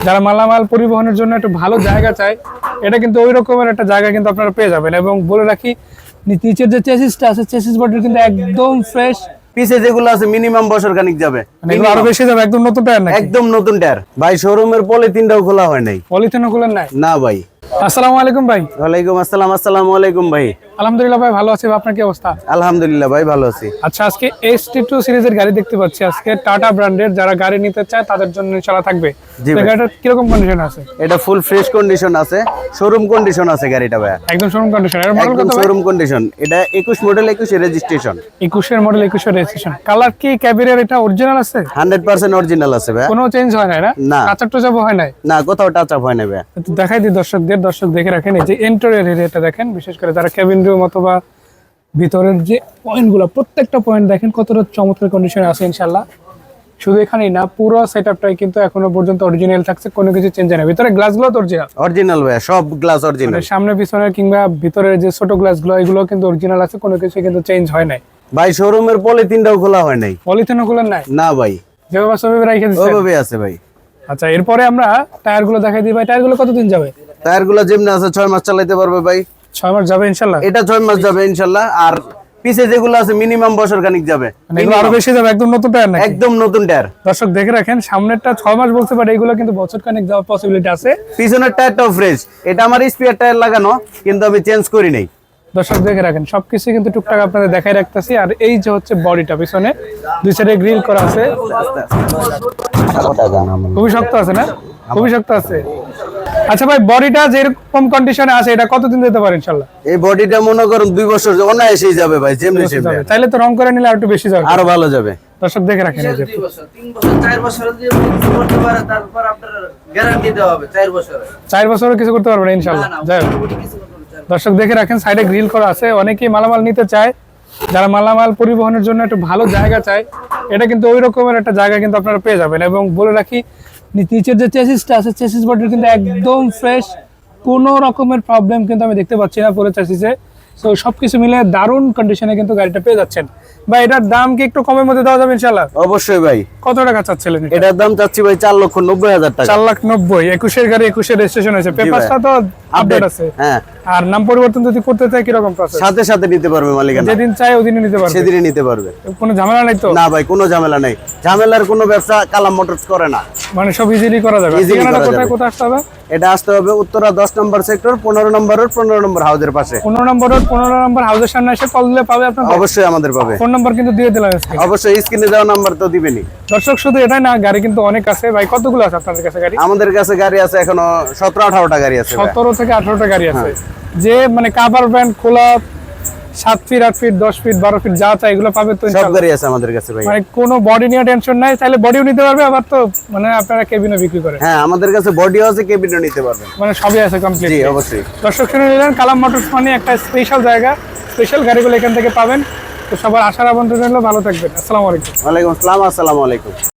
যারা মালামাল পরিবহনের জন্য একটু ভালো জায়গা চায়, এটা কিন্তু ওই রকমের একটা জায়গা কিন্তু আপনারা পেয়ে যাবেন। এবং বলে রাখি, নিচের যে চেসিসটা আছে, চেসিস বডি কিন্তু একদম ফ্রেশ। পিছে যেগুলো আছে মিনিমাম বছর খানিক যাবে, আরো বেশি যাবে। একদম নতুন টায়ার নাকি? একদম নতুন টায়ার ভাই। শোরুমের পলিথিনটাও খোলা হয় নাই। পলিথিনও খুলেন নাই? না ভাই। আসসালামু আলাইকুম ভাই। ওয়ালাইকুম আসসালাম। আসসালামু আলাইকুম ভাই। আলহামদুলিল্লাহ ভাই, ভালো আছি। আপনার কি অবস্থা? আলহামদুলিল্লাহ ভাই, ভালো আছি। আচ্ছা, আজকে ST2 সিরিজের গাড়ি দেখতে পাচ্ছি। আজকে টাটা ব্র্যান্ডের যারা গাড়ি নিতে চায় তাদের জন্য ইনশাআল্লাহ থাকবে। জি তো ভাই। গাড়িটা কিরকম কন্ডিশন আছে? এটা ফুল ফ্রেশ কন্ডিশন আছে, শোরুম কন্ডিশন আছে গাড়িটা ভাই। একদম শোরুম কন্ডিশন। এর মডেল একদম কত ভাই? Showroom condition. এটা 21 মডেল, 21 এর রেজিস্ট্রেশন। 21 এর মডেল, 21 এর রেজিস্ট্রেশন। কালার কি ক্যাবিনের এটা অরিজিনাল আছে? 100% অরিজিনাল আছে ভাই। কোনো চেঞ্জ হয় নাই না? না। কাঁচা টোচা হয় নাই? না, কোথাও টাচ আপ হয় না ভাই। তো দেখাই দিই দর্শকদের, দর্শক দেখে রাখেন। এই যে ইন্টেরিয়র এরিয়াটা দেখেন, বিশেষ করে যারা কেবিন রুম অথবা ভিতরের যে পয়েন্টগুলো, প্রত্যেকটা পয়েন্ট দেখেন কতটা চমৎকার কন্ডিশনে আছে ইনশাআল্লাহ। শুধু এখানেই না, পুরো সেটআপটাই কিন্তু এখনো পর্যন্ত অরিজিনাল থাকছে, কোনো কিছু চেঞ্জ হয় না। ভিতরে গ্লাসগুলো তো অরিজিনাল? অরিজিনাল ভাই, সব গ্লাস অরিজিনাল। সামনে পিছনে কিংবা ভিতরের যে ছোট গ্লাসগুলো, এগুলো কিন্তু অরিজিনাল আছে, কোনো কিছু কিন্তু চেঞ্জ হয় নাই। ভাই শোরুমের পলিথিনটাও খোলা হয় নাই। পলিথিনও খুলেন নাই? না ভাই, যেভাবে সবই রাখে দিচ্ছেন? ওভাবে আছে ভাই। আচ্ছা, এরপরে আমরা টায়ারগুলো দেখাই দিই ভাই। টায়ারগুলো কতদিন যাবে? টায়ারগুলো যেমনি আছে 6 মাস চালাতে পারবে ভাই। 6 মাস যাবে ইনশাআল্লাহ? এটা 6 মাস যাবে ইনশাআল্লাহ। আর পিছে যেগুলো আছে মিনিমাম বছর খানিক যাবে, এগুলো আরো বেশি যাবে। একদম নতুন টায়ার নাকি? একদম নতুন টায়ার। দর্শক দেখে রাখেন, সামনেরটা 6 মাস বলতে পারে, এগুলো কিন্তু বছর খানিক যাওয়ার পসিবিলিটি আছে। পিছনের টায়ারটাও ফ্রেশ। এটা আমার স্পেয়ার টায়ার লাগানো, কিন্তু আমি চেঞ্জ করি নাই। দর্শক দেখে রাখেন, সবকিছু কিন্তু টুকটাক আপনাদের দেখাই রাখতেছি। আর এই যে হচ্ছে বডিটা, পিছনে দুই সাইডে গ্রিল করা আছে। খুবই শক্ত আছে না? খুবই শক্ত আছে। আচ্ছা ভাই, বডিটা যেরকম কন্ডিশনে আছে, এটা কতদিন যেতে পারে ইনশাআল্লাহ? এই বডিটা মনে করুন 2 বছর অনায়াসেই যাবে ভাই, যেমনি সেমনি। তাইলে তো রং করে নিলে আর একটু বেশি যাবে, আরো ভালো যাবে। দর্শক দেখে রাখেন। এই যে 2 বছর 3 বছর 4 বছর যদি কিছু করতে পারে, তারপর আপনার গ্যারান্টি দেওয়া হবে 4 বছরে। 4 বছরও কিছু করতে পারবে না ইনশাআল্লাহ। যাই হোক, কিছু করতে পারবে। দর্শক দেখে রাখেন, সাইডে গ্রিল করা আছে। অনেকেই মালামাল নিতে চায়, যারা মালামাল পরিবহনের জন্য একটু ভালো জায়গা চায়, এটা কিন্তু ওই রকমের একটা জায়গা কিন্তু আপনারা পেয়ে যাবেন। এবং বলে রাখি, নিচের যে চেসিসটা আছে, চেসিস বডি কিন্তু একদম ফ্রেশ, কোনো রকমের প্রবলেম কিন্তু আমি দেখতে পাচ্ছি না পুরো চেসিসে। সো সবকিছু মিলে দারুণ কন্ডিশনে কিন্তু গাড়িটা পেয়ে যাচ্ছেন। বা এটার দাম কি একটু কমের মধ্যে দেওয়া যাবে ইনশাআল্লাহ? অবশ্যই ভাই। কত টাকা চাচ্ছিলেন? এটার দাম চাচ্ছি ভাই 4,90,000 টাকা। 4,90,000। 21 এর গাড়ি, 21 এর রেজিস্ট্রেশন হয়েছে, পেপারসটা তো আপডেট আছে। হ্যাঁ। আর নাম পরিবর্তন যদি করতে চায় কিরকম প্রসেস? সাথে সাথে নিতে পারবে মালিকানা। যেদিন চাই ওদিনই নিতে পারবে? সেদিনই নিতে পারবে। কোনো ঝামেলা নাই তো? না ভাই, কোনো ঝামেলা নাই। ঝামেলার কোনো ব্যবসা কালাম মোটরস করে না। মানে সব ইজিলি করা যাবে? Easily ঠিকানাটা করা কোথায় যাবে। কোথায় আসতে হবে? এটা আসতে হবে উত্তরা 10 নম্বর সেক্টর, 15 নম্বর রোড, 15 নম্বর হাউসের পাশে। 15 নম্বর রোড, 15 নম্বর হাউসের সামনে এসে কল দিলে পাবে আপনার? অবশ্যই আমাদের পাবে। ফোন নাম্বার কিন্তু দিয়ে দিলাম আজকে। অবশ্যই স্ক্রিনে দেওয়া নাম্বার তো দিবেনই। দর্শক শুধু এটাই না, গাড়ি কিন্তু অনেক আছে ভাই। কতগুলো আছে আপনাদের কাছে গাড়ি? আমাদের কাছে গাড়ি আছে এখনো 17-18টা গাড়ি আছে ভাই। 17 থেকে 18টা গাড়ি আছে। যে মানে কাভার ব্যান্ড খোলা, 7 ফিট, 8 ফিট, 10 ফিট, 12 ফিট, যা চাই এগুলো পাবে তো সব ইনশাআল্লাহ? গাড়ি আছে আমাদের কাছে ভাই। মানে কোনো বডি নিয়ে টেনশন নাই, তাহলে বডিও নিতে পারবে। আবার তো মানে আপনারা কেবিনও বিক্রি করেন? হ্যাঁ, আমাদের কাছে বডিও আছে, কেবিনও নিতে পারবেন। মানে সবই আছে কমপ্লিট? জি অবশ্যই। দর্শক শুনে নিলেন, কালাম মোটরস মানে একটা স্পেশাল জায়গা, স্পেশাল গাড়িগুলো এখান থেকে পাবেন। তো সবার আশার আমন্ত্রণ রইলো, ভালো থাকবেন। আসসালামু আলাইকুম। ওয়ালাইকুম আসসালাম। আসসালামু আলাইকুম।